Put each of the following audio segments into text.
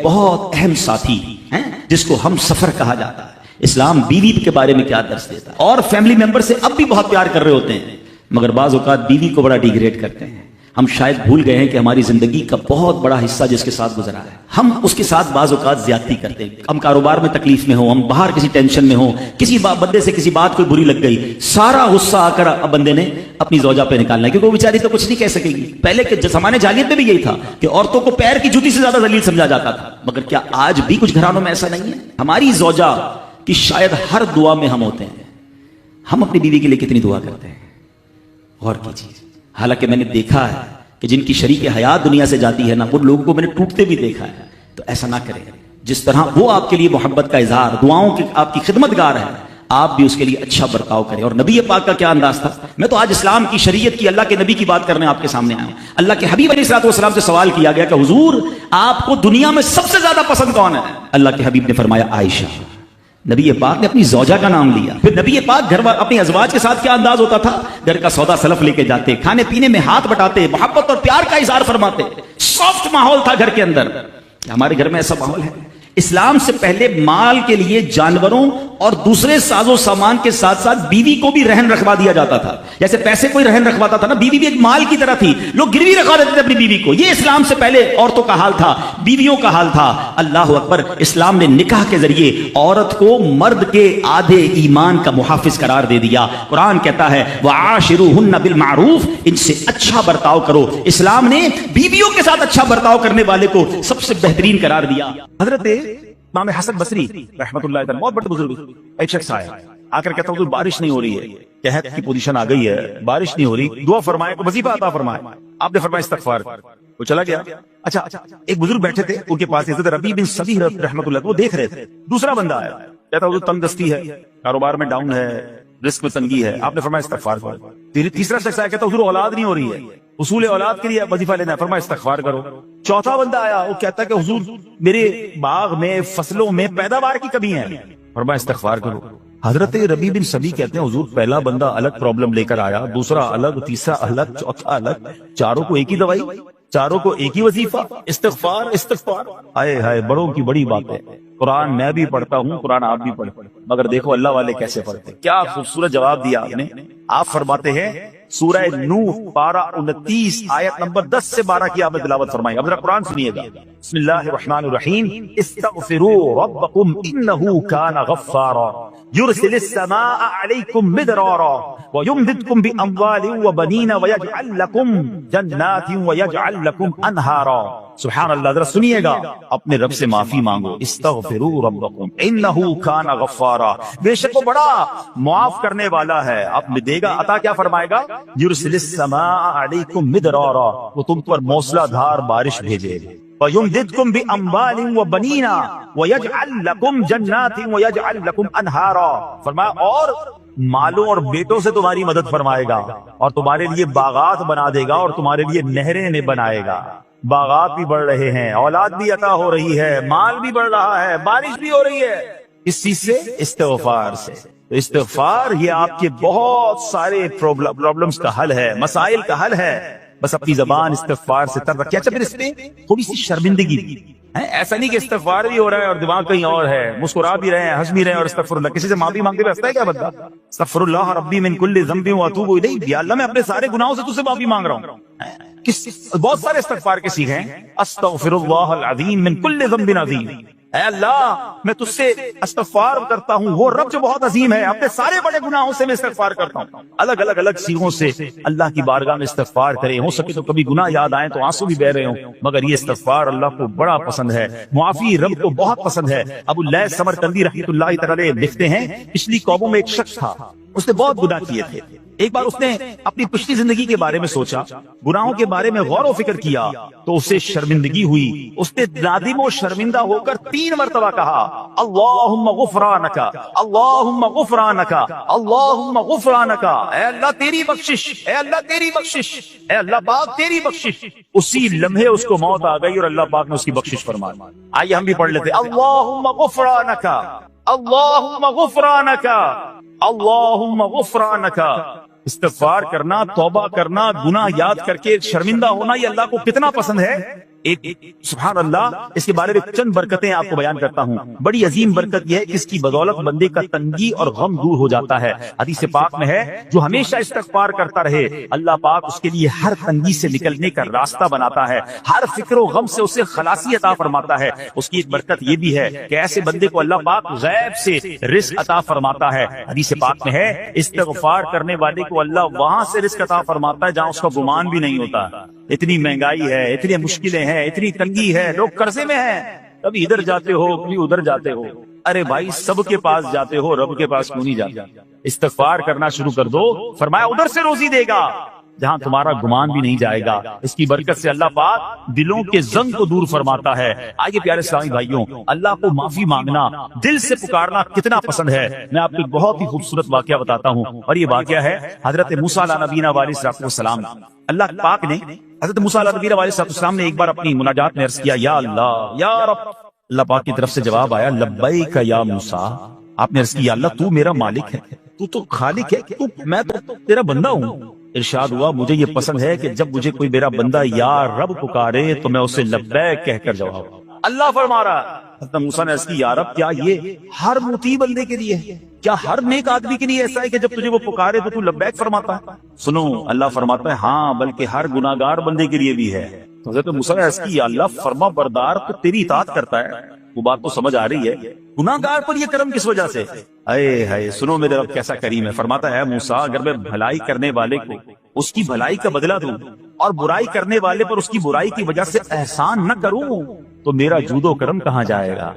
ایک بہت اہم ساتھی ہے جس کو ہم سفر کہا جاتا ہے۔ اسلام بیوی کے بارے میں کیا درس دیتا ہے، اور فیملی ممبر سے اب بھی بہت پیار کر رہے ہوتے ہیں، مگر بعض اوقات بیوی کو بڑا ڈیگریڈ کرتے ہیں۔ ہم شاید بھول گئے ہیں کہ ہماری زندگی کا بہت بڑا حصہ جس کے ساتھ گزرا ہے، ہم اس کے ساتھ بعض اوقات زیادتی کرتے ہیں۔ ہم کاروبار میں تکلیف میں ہوں، ہم باہر کسی ٹینشن میں ہوں، کسی بندے سے کسی بات کوئی بری لگ گئی، سارا غصہ آ کر بندے نے اپنی زوجہ پہ نکالنا ہے، کیونکہ وہ بیچاری تو کچھ نہیں کہہ سکے گی۔ پہلے کے زمانے جاہلیت میں بھی یہی تھا کہ عورتوں کو پیر کی جوتی سے زیادہ ذلیل سمجھا جاتا تھا، مگر کیا آج بھی کچھ گھرانوں میں ایسا نہیں ہے؟ ہماری زوجہ کی شاید ہر دعا میں ہم ہوتے ہیں، ہم اپنی بیوی کے لیے کتنی دعا کرتے ہیں، غور کیجیے۔ حالانکہ میں نے دیکھا ہے کہ جن کی شریک حیات دنیا سے جاتی ہے نا، ان لوگوں کو میں نے ٹوٹتے بھی دیکھا ہے۔ تو ایسا نہ کریں، جس طرح وہ آپ کے لیے محبت کا اظہار، دعاؤں کی آپ کی خدمت گار ہے، آپ بھی اس کے لیے اچھا برتاؤ کریں۔ اور نبی پاک کا کیا انداز تھا؟ میں تو آج اسلام کی شریعت کی، اللہ کے نبی کی بات کرنے آپ کے سامنے آیا ہوں۔ اللہ کے حبیب علیہ الصلوۃ والسلام سے سوال کیا گیا کہ حضور آپ کو دنیا میں سب سے زیادہ پسند کون ہے؟ اللہ کے حبیب نے فرمایا عائشہ۔ نبی پاک نے اپنی زوجہ کا نام لیا۔ پھر نبی پاک گھر اپنی ازواج کے ساتھ کیا انداز ہوتا تھا؟ گھر کا سودا سلف لے کے جاتے، کھانے پینے میں ہاتھ بٹاتے، محبت اور پیار کا اظہار فرماتے، سافٹ ماحول تھا گھر کے اندر۔ ہمارے گھر میں ایسا ماحول ہے؟ اسلام سے پہلے مال کے لیے جانوروں اور دوسرے ساز و سامان کے ساتھ ساتھ بیوی کو بھی رہن رکھوا دیا جاتا تھا۔ جیسے پیسے کوئی رہن رکھواتا تھا نا، بیوی بھی ایک مال کی طرح تھی، لوگ گروی رکھوا دیتے تھے اپنی بیوی کو۔ یہ اسلام سے پہلے عورتوں کا حال تھا، بیویوں کا حال تھا۔ اللہ اکبر! اسلام نے نکاح کے ذریعے عورت کو مرد کے آدھے ایمان کا محافظ قرار دے دیا۔ قرآن کہتا ہے وَعَاشِرُوهُنَّ بِالْمَعْرُوفِ، ان سے اچھا برتاؤ کرو۔ اسلام نے بیویوں کے ساتھ اچھا برتاؤ کرنے والے کو سب سے بہترین قرار دیا۔ حضرت امام حسن بصری رحمۃ اللہ تعالی، بہت بڑے بزرگ، ایک شخص آیا آ کر کہتا ہوں بارش نہیں ہو رہی ہے، قحط کی پوزیشن آ گئی ہے، بارش نہیں ہو رہی، دعا فرمائے، وظیفہ عطا فرمائے۔ آپ نے فرمایا استغفار، وہ چلا گیا۔ اچھا ایک بزرگ بیٹھے تھے ان کے پاس، حضرت ربیع بن صبیح رحمۃ اللہ، وہ دیکھ رہے تھے۔ دوسرا بندہ آیا، کہتا حضور تنگ دستی ہے، کاروبار میں ڈاؤن ہے، رزق میں تنگی ہے۔ آپ نے فرمایا استغفار کرو۔ تیسرا شخص آیا، کہتا حضور اولاد نہیں ہو رہی ہے، حصول اولاد کے لیے وظیفہ لینا ہے، فرمایا استغفار کرو۔ چوتھا بندہ آیا، وہ کہتا ہے کہ حضور میرے باغ میں فصلوں میں پیداوار کی کمی ہے، فرمایا استغفار کرو۔ حضرت ربیع بن صبیح کہتے ہیں حضور پہلا بندہ الگ پرابلم لے کر آیا، دوسرا الگ، تیسرا الگ، چوتھا الگ، چاروں کو ایک ہی دوائی، چاروں کو ایک ہی وظیفہ، استغفار استغفار۔ ہائے ہائے، بڑوں کی بڑی بات ہے۔ قرآن میں بھی پڑھتا ہوں، قرآن آپ بھی پڑھتے ہیں، مگر دیکھو اللہ والے کیسے پڑھتے ہیں۔ کیا خوبصورت جواب دیا آپ نے۔ آپ فرماتے ہیں سورہ نوح پارہ 29 آیت نمبر 10 سے 12 کی آپ نے تلاوت فرمائی۔ اب ذرا قرآن سنیے گا۔ بسم اللہ الرحمن الرحیم، استغفروا ربکم انہ کان غفارا یرسل السماء علیکم مدرارا ویمددکم باموال وبنین ویجعل لکم جنات ویجعل لکم انہارا۔ سبحان اللہ، ذرا سنیے گا، اپنے رب سے معافی مانگو۔ استغفروا ربکم انہ کان غفارا، بے شک وہ بڑا معاف کرنے والا ہے۔ آپ نے دے گا، عطا کیا فرمائے گا؟ یرسل السماء علیکم مدرارا، وہ تم پر موسلا دھار بارش بھیجے۔ وَيُمْدِدْكُمْ بِأَمْوَالٍ وَبَنِينَ وَيَجْعَلْ لَكُمْ جَنَّاتٍ وَيَجْعَلْ لَكُمْ أَنْهَارًا، فرمایا اور مالوں اور بیٹوں سے تمہاری مدد فرمائے گا، اور تمہارے لیے باغات بنا دے گا، اور تمہارے لیے نہریں بنائے گا۔ باغات بھی بڑھ رہے ہیں، اولاد بھی عطا ہو رہی ہے، مال بھی بڑھ رہا ہے، بارش بھی ہو رہی ہے۔ اس چیز سے، استغفار سے۔ تو استغفار یہ آپ کے بہت سارے پرابلمز کا حل ہے، مسائل کا حل ہے۔ بس اپنی زبان استغفار سے تر رکھیے۔ اچھا پھر اس میں تھوڑی سی شرمندگی ہے، ایسا نہیں کہ استغفار بھی ہو رہا ہے اور دماغ کہیں اور ہے، مسکرا بھی رہے ہیں، ہنس بھی رہے ہیں اور استغفر اللہ، کسی سے معافی مانگتے ہوئے ہنستا ہے کیا بندہ؟ استغفر اللہ ربی من کل ذنب واتوب الیہ، یا اللہ میں اپنے سارے گناہوں سے تجھ سے معافی مانگ رہا ہوں۔ بہت سارے استغفار کے سیکھے ہیں، استغفر اللہ العظیم من کل ذنب عظیم، اے اللہ میں تجھ سے استغفار کرتا ہوں، وہ رب جو بہت عظیم ہے، اپنے سارے بڑے گناہوں سے میں استغفار کرتا ہوں۔ الگ الگ الگ سیغوں سے اللہ کی بارگاہ میں استغفار کریں، ہو سکے تو کبھی گناہ یاد آئیں تو آنسو بھی بہ رہے ہوں، مگر یہ استغفار اللہ کو بڑا پسند ہے، معافی رب کو بہت پسند ہے۔ ابو اللیث سمرقندی رحمۃ اللہ تعالی لکھتے ہیں پچھلی قوموں میں ایک شخص تھا، اس نے بہت گناہ کیے تھے۔ ایک بار اس نے اپنی پچھلی زندگی کے بارے میں سوچا، گناہوں کے بارے میں غور و فکر کیا تو اسے شرمندگی ہوئی۔ اس نے نادم و شرمندہ ہو کر 3 مرتبہ کہا اللہم غفرانک، اللہم غفرانک، اللہم غفرانک، اے اللہ تیری بخشش، اے اللہ تیری بخشش، اے اللہ پاک تیری بخشش۔ اسی لمحے اس کو موت آ گئی اور اللہ پاک نے اس کی بخشش فرمائی۔ آئیے ہم بھی پڑھ لیتے، اللہم غفرانک، اللہم غفرانک، اللہم غفرانک۔ استغفار کرنا، توبہ کرنا، گناہ یاد کر کے شرمندہ ہونا، یہ اللہ کو کتنا پسند ہے۔ ایک سبحان اللہ، اس کے بارے میں چند برکتیں آپ کو بیان کرتا ہوں۔ بڑی عظیم برکت یہ ہے کہ اس کی بدولت بندے کا تنگی اور غم دور ہو جاتا ہے۔ حدیث پاک میں ہے جو ہمیشہ استغفار کرتا رہے اللہ پاک اس کے لیے ہر تنگی سے نکلنے کا راستہ بناتا ہے، ہر فکر و غم سے اسے خلاصی عطا فرماتا ہے۔ اس کی ایک برکت یہ بھی ہے کہ ایسے بندے کو اللہ پاک غیب سے رزق عطا فرماتا ہے۔ حدیث پاک میں ہے استغفار کرنے والے کو اللہ وہاں سے رزق عطا فرماتا ہے جہاں اس کا گمان بھی نہیں ہوتا۔ اتنی مہنگائی ہے، اتنی مشکلیں ہیں، اتنی تنگی ہے، لوگ قرضے میں ہیں، کبھی ادھر جاتے ہو کبھی ادھر جاتے ہو۔ ارے بھائی سب کے پاس جاتے ہو، رب کے پاس کیوں نہیں جاتے؟ استغفار کرنا شروع کر دو، فرمایا ادھر سے روزی دے گا جہاں تمہارا گمان بھی نہیں جائے گا۔ اس کی برکت سے اللہ پاک دلوں کے زنگ کو دور فرماتا ہے۔ آئیے پیارے اسلامی بھائیوں، اللہ کو معافی مانگنا، دل سے پکارنا کتنا پسند ہے۔ میں آپ کو ایک بہت ہی خوبصورت واقعہ بتاتا ہوں، اور یہ واقعہ ہے حضرت موسیٰ علیہ نبینا علیہ السلام۔ اللہ پاک نے حضرت موسیٰ علیہ نبینا علیہ السلام نے ایک بار اپنی مناجات میں عرض کیا یا اللہ یا رب۔ اللہ پاک کی طرف سے جواب آیا لبیک یا موسیٰ۔ آپ نے عرض کیا اللہ تو میرا مالک ہے، تو خالق ہے، میں تو تیرا بندہ ہوں۔ ارشاد ہوا مجھے یہ پسند ہے کہ جب مجھے کوئی میرا بندہ یا رب پکارے تو میں اسے لبیک کہہ کر جواب دوں۔ اللہ فرما رہا حضرت موسیٰ نے عرض کی یا رب کیا یہ ہر مطیع بندے کے لیے ہے؟ کیا ہر نیک آدمی کے لیے ایسا ہے کہ جب تجھے وہ پکارے تو تو لبیک فرماتا ہے؟ سنو اللہ فرماتا ہے ہاں بلکہ ہر گناہگار بندے کے لیے بھی ہے۔ حضرت موسیٰ نے عرض کی یا اللہ فرما بردار تو تیری اطاعت کرتا ہے، وہ بات تو سمجھ آ رہی ہے، گناہگار پر یہ کرم کس وجہ سے؟ اے ہے سنو میرے رب کیسا کریم ہے۔ فرماتا ہے موسیٰ اگر میں بھلائی کرنے والے کو اس کی بھلائی کا بدلہ دوں اور برائی کرنے والے پر اس کی برائی کی وجہ سے احسان نہ کروں تو میرا جود و کرم کہاں جائے گا؟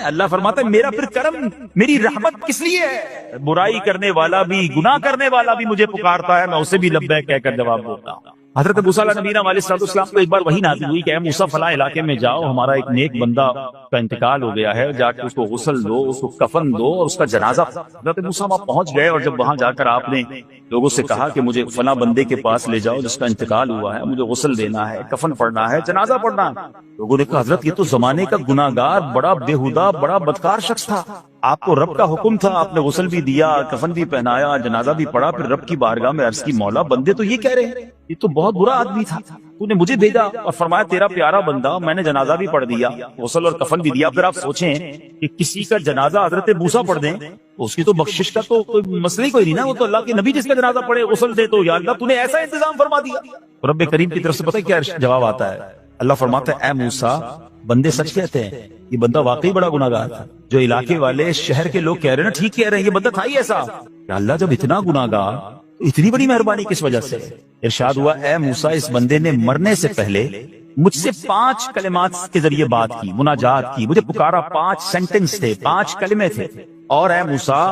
اللہ فرماتا ہے میرا پھر کرم، میری رحمت کس لیے ہے؟ برائی کرنے والا بھی گناہ کرنے والا بھی مجھے پکارتا ہے، میں اسے بھی لبیک کہہ کر جواب دیتا ہوں۔ حضرت موسیٰ علیہ نبینا علیہ السلام کو ایک بار وحی نازل ہوئی کہ اے موسیٰ فلاں علاقے میں جاؤ، ہمارا ایک نیک بندہ کا انتقال ہو گیا ہے، جا کے اس کو غسل دو، اس کو کفن دو اور اس کا جنازہ۔ حضرت موسیٰ وہاں پہنچ گئے اور جب وہاں جا کر آپ نے لوگوں سے کہا کہ مجھے فلاں بندے کے پاس لے جاؤ جس کا انتقال ہوا ہے، مجھے غسل دینا ہے، کفن پڑھنا ہے، جنازہ پڑھنا ہے، لوگوں نے کہا حضرت یہ تو زمانے کا گناہگار، بڑا بےہودہ، بڑا بدکار شخص تھا، آپ کو رب کا حکم تھا، آپ نے غسل بھی دیا، کفن بھی پہنایا، جنازہ بھی پڑھا، پھر رب کی بارگاہ میں عرض کی مولا بندے تو یہ کہہ رہے ہیں یہ تو بہت برا آدمی تھا، تو نے مجھے بھیجا اور فرمایا تیرا پیارا بندہ، میں نے جنازہ بھی پڑھ دیا، غسل اور کفن بھی دیا۔ پھر آپ سوچیں کہ کسی کا جنازہ حضرت موسیٰ پڑھ دیں اس کی تو بخشش کا تو کوئی مسئلہ ہی کوئی نہیں نا، وہ تو اللہ کے نبی جس کا جنازہ پڑھے غسل دے، تو یا اللہ تو نے ایسا انتظام فرما دیا۔ رب کریم کی طرف سے پتہ ہے کیا جواب آتا ہے؟ اللہ فرماتا ہے اے موسیٰ بندے سچ کہتے ہیں، یہ بندہ واقعی بڑا گناہگار تھا، جو علاقے والے شہر کے لوگ کہہ رہے ہیں نا ٹھیک کہہ رہے ہیں، یہ بندہ تھا ہی ایسا۔ یا اللہ جب اتنا گناہگار تو اتنی بڑی مہربانی کس وجہ سے؟ ارشاد ہوا اے موسیٰ اس بندے نے مرنے سے پہلے مجھ سے 5 کلمات کے ذریعے بات کی، مناجات کی، مجھے پکارا، 5 سینٹنس تھے، 5 کلمے تھے، اور اے موسیٰ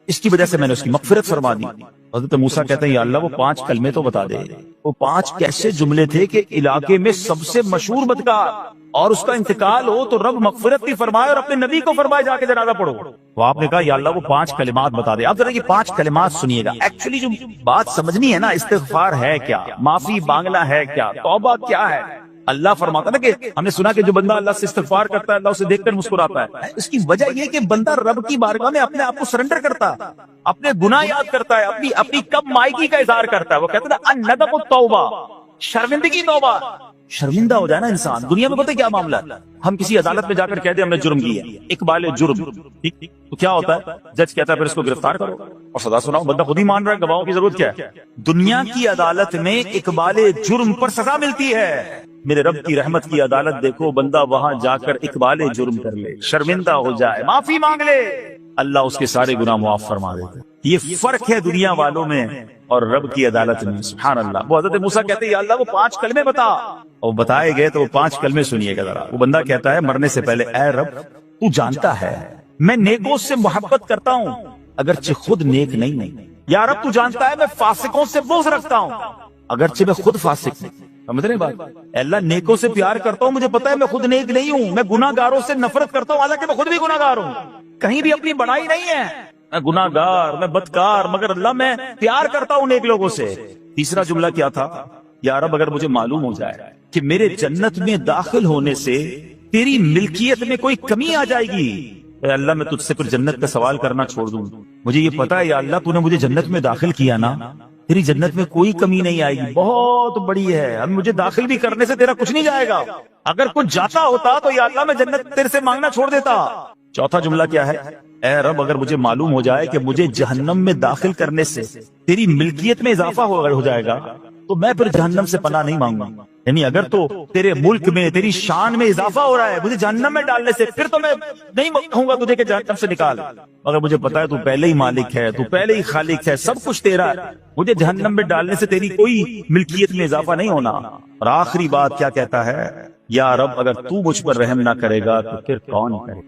اس کی وجہ سے میں نے اس کی مغفرت فرما دی۔ حضرت موسیٰ کہتے ہیں یا اللہ وہ 5 کلمے تو بتا دے، وہ 5 کیسے جملے تھے کہ علاقے میں سب سے مشہور بدکار اور اس کا انتقال ہو تو رب مغفرت بھی فرمائے اور اپنے نبی کو فرمائے جا کے جنازہ پڑھو۔ تو آپ نے کہا یا اللہ وہ 5 کلمات بتا دے۔ اب ذرا یہ 5 کلمات سنیے گا، ایکچولی جو بات سمجھنی ہے نا، استغفار ہے کیا، معافی مانگنا ہے کیا، توبہ کیا ہے؟ اللہ فرماتا نا کہ ہم نے سنا کہ جو بندہ اللہ سے استغفار کرتا ہے اللہ اسے دیکھ کر مسکراتا ہے۔ اس کی وجہ یہ کہ بندہ رب کی بارگاہ میں اپنے آپ کو سرنڈر کرتا ہے، اپنے گناہ یاد کرتا ہے، اپنی کم مائگی کا اظہار کرتا ہے۔ وہ کہتے ہیں الندم التوبہ، شرمندگی توبہ۔ شرمندہ ہو جائے نا انسان، دنیا میں پتہ کیا معاملہ ہے، ہم کسی عدالت میں جا کر کہہ دیں ہم نے جرم کیا، اقبال جرم، ٹھیک تو کیا ہوتا ہے؟ جج کہتا ہے پھر اس کو گرفتار کرو اور سزا سناؤ، بندہ خود ہی مان رہا ہے، گواہوں کی ضرورت کیا ہے؟ دنیا کی عدالت میں اقبال جرم پر سزا ملتی ہے، میرے رب کی رحمت کی عدالت دیکھو، بندہ وہاں جا کر اقبال جرم کر لے، شرمندہ ہو جائے، معافی مانگ لے، اللہ اس کے سارے گناہ معاف فرما دیتا ہے۔ یہ فرق ہے دنیا والوں میں اور رب کی عدالت میں، سبحان اللہ۔ وہ حضرت موسیٰ کہتے ہیں یا اللہ وہ 5 کلمے بتا، اور بتائے گئے تو وہ 5 کلمے سنیے گا ذرا۔ وہ بندہ کہتا ہے مرنے سے پہلے اے رب تو جانتا ہے میں نیکوں سے محبت کرتا ہوں اگرچہ خود نیک نہیں، یا رب تو جانتا ہے میں فاسقوں سے بغض رکھتا ہوں اگرچہ میں خود فاسق نہیں۔ سمجھ رہے بات؟ اللہ نیکوں سے پیار کرتا ہوں، مجھے پتا ہے میں خود نیک نہیں ہوں، میں گناہ گاروں سے نفرت کرتا ہوں حالانکہ میں خود بھی گناہ گار ہوں، کہیں بھی اپنی بڑائی نہیں ہے، میں گناہ گار، میں بدکار، مگر اللہ میں پیار کرتا ہوں نیک لوگوں سے۔ تیسرا جملہ کیا تھا؟ یا رب اگر مجھے معلوم ہو جائے کہ میرے جنت میں داخل ہونے سے تیری ملکیت میں کوئی کمی آ جائے گی، اے اللہ میں تجھ سے پھر جنت کا سوال کرنا چھوڑ دوں۔ مجھے یہ پتا ہے یا اللہ تو نے مجھے جنت میں داخل کیا نا، تیری جنت میں کوئی کمی نہیں آئے گی، بہت بڑی ہے، اب مجھے داخل بھی کرنے سے تیرا کچھ نہیں جائے گا، اگر کچھ جاتا ہوتا تو یا اللہ میں جنت تیرے سے مانگنا چھوڑ دیتا۔ چوتھا جملہ کیا ہے؟ اے رب اگر مجھے معلوم ہو جائے کہ مجھے جہنم میں داخل کرنے سے تیری ملکیت میں اضافہ ہو جائے گا تو میں پھر جہنم سے پناہ نہیں مانگوں گا، یعنی اگر تو تیرے ملک میں تیری شان میں اضافہ ہو رہا ہے مجھے جہنم میں ڈالنے سے، پھر تو میں نہیں کہوں گا تجھے کہ جہنم سے نکال، اگر مجھے پتا ہے تو پہلے ہی مالک ہے، تو پہلے ہی خالق ہے، سب کچھ تیرا ہے، مجھے جہنم میں ڈالنے سے تیری کوئی ملکیت میں اضافہ نہیں ہونا۔ اور آخری بات کیا کہتا ہے؟ یا رب اگر تو مجھ پر رحم نہ کرے گا تو پھر کون کرے؟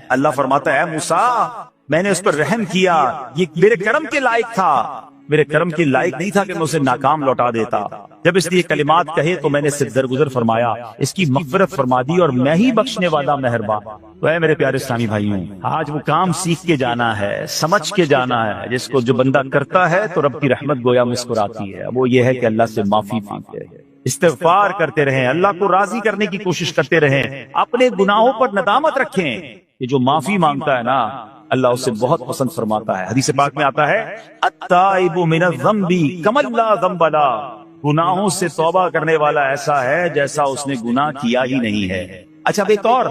اللہ فرماتا ہے موسیٰ میں نے اس پر رحم کیا، یہ میرے کرم کے لائق تھا، میرے کرم کے لائق نہیں تھا کہ میں اسے ناکام لوٹا دیتا، جب اس لیے کلمات کہے تو میں نے اسے درگزر فرمایا، اس کی مغفرت فرما دی اور میں ہی بخشنے والا مہربان۔ تو اے میرے پیارے اسلامی بھائیوں، آج وہ کام سیکھ کے جانا ہے، سمجھ کے جانا ہے، جس کو جو بندہ کرتا ہے تو رب کی رحمت گویا مسکراتی ہے، وہ یہ ہے کہ اللہ سے معافی مانگتے رہے، استغفار کرتے رہیں، اللہ کو راضی کرنے کی کوشش کرتے رہیں، اپنے گناہوں پر ندامت رکھیں، یہ جو معافی مانگتا ہے نا اللہ اسے بہت پسند فرماتا ہے۔ حدیث پاک میں آتا ہے التائب من الذنب کمن لا ذنب له، گناہوں سے توبہ کرنے والا ایسا ہے جیسا اس نے گناہ کیا ہی نہیں ہے۔ اچھا اب ایک اور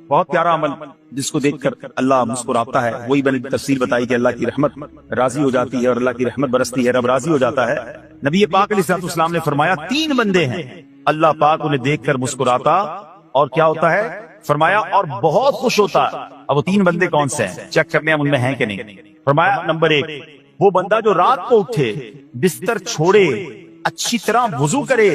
بہت پیارا عمل جس کو دیکھ کر اللہ مسکراتا ہے، وہی میں نے تفصیل بتائی کہ اللہ کی رحمت راضی ہو جاتی ہے اور اللہ کی رحمت برستی ہے، رب راضی ہو جاتا ہے۔ نبی پاک علیہ الصلوۃ والسلام نے فرمایا 3 بندے ہیں اللہ پاک انہیں دیکھ کر مسکراتا اور کیا ہوتا ہے؟ فرمایا اور بہت خوش ہوتا ہے۔ اب وہ 3 بندے کون سے ہیں؟ چیک کرنے ہم ان میں ہیں کہ نہیں۔ فرمایا نمبر 1 وہ بندہ جو رات کو اٹھے، بستر چھوڑے، اچھی طرح وضو کرے،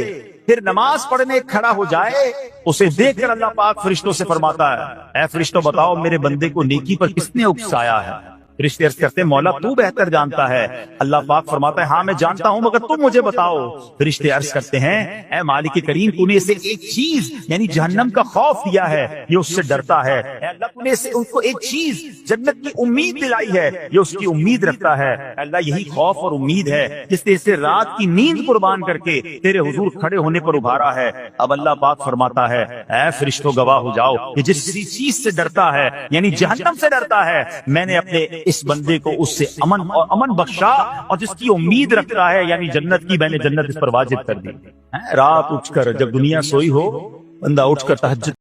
پھر نماز پڑھنے کھڑا ہو جائے، اسے دیکھ کر اللہ پاک فرشتوں سے فرماتا ہے اے فرشتوں بتاؤ میرے بندے کو نیکی پر کس نے اکسایا ہے؟ فرشتے عرض کرتے ہیں مولا تو بہتر جانتا ہے۔ اللہ پاک فرماتا ہے ہاں میں جانتا ہوں مگر تم مجھے بتاؤ۔ فرشتے عرض کرتے ہیں اے مالک کریم تو نے اسے ایک چیز یعنی جہنم کا خوف دیا ہے، یہ اس سے ڈرتا ہے۔ اے اللہ تو نے اسے ان کو ایک چیز جنت کی امید دلائی ہے، یہ اس کی امید رکھتا ہے۔ اے اللہ یہی خوف اور امید ہے جس نے اسے رات کی نیند قربان کر کے تیرے حضور کھڑے ہونے پر ابھارا ہے۔ اب اللہ پاک فرماتا ہے اے فرشتوں گواہ ہو جاؤ کہ جس چیز سے ڈرتا ہے یعنی جہنم سے ڈرتا ہے، میں نے اپنے اس بندے کو اس سے امن بخشا، اور جس کی امید رکھتا ہے یعنی جنت کی، میں نے جنت اس پر واجب کر دی۔ رات اٹھ کر جب دنیا سوئی ہو بندہ اٹھ کر تہجد